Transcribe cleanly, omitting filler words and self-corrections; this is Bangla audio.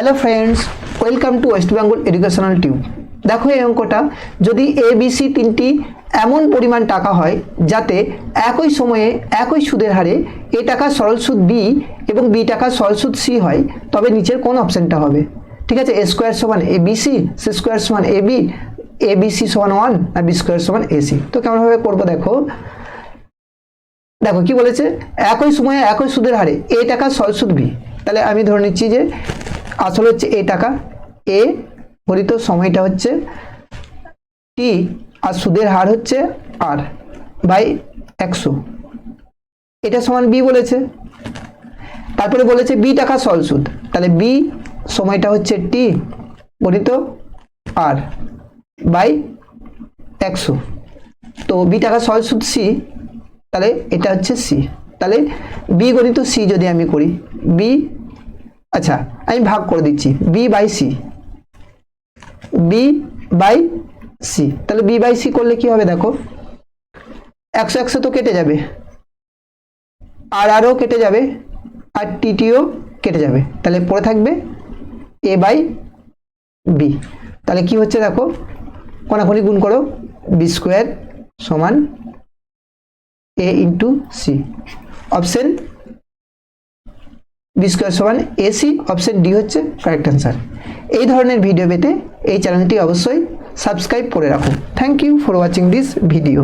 Hello friends, welcome to West Bengal educational tube. দেখো এই অঙ্কটা, যদি এবিসি তিনটি এমন পরিমাণ টাকা হয় যাতে একই সময়ে একই সুদের হারে এ টাকা সরল সুদ বি এবং বি টাকা সরল সুদ সি হয়, তবে নিচের কোন অপশনটা হবে? ঠিক আছে, এ স্কোয়ার সমান এ বিসি, সি স্কোয়ার সমান এ বি, এ বিসি সমান 1 আর বি স্কোয়ার সমান এসি। তো কেমনভাবে করবো দেখো। দেখো কি বলেছে, একই সময়ে একই সুদের হারে এ টাকা সরল সুদ বি। তাহলে আমি ধরে নিচ্ছি যে আসলে হচ্ছে এ টাকা, এ হরিত সময়টা হচ্ছে টি আর সুদের হার হচ্ছে আর বাই 100, এটা সমান বি বলেছে। তারপরে বলেছে বি টাকা সরল সুদ, তাহলে বি সময়টা হচ্ছে টি হরিত আর বাই 100। তো বি টাকা সরল সুদ সি, তাহলে এটা হচ্ছে সি। তাহলে বি গণিত সি যদি আমি করি, বি, আচ্ছা আমি ভাগ করে দিচ্ছি, B by C, B by C. তাহলে বি বাই সি করলে কি হবে দেখো, 100 তো কেটে যাবে, আর আরও কেটে যাবে, আর টিটিও কেটে যাবে। তাহলে পড়ে থাকবে এ বাই বি। তাহলে কি হচ্ছে দেখো, কোনাকুনি গুণ করো, বি স্কোয়ার সমান A into C. Option B square সমান এসি, অপশন ডি হচ্ছে কারেক্ট অ্যান্সার। এই ধরনের ভিডিও পেতে এই চ্যানেলটি অবশ্যই সাবস্ক্রাইব করে রাখুন। Thank you for watching this video.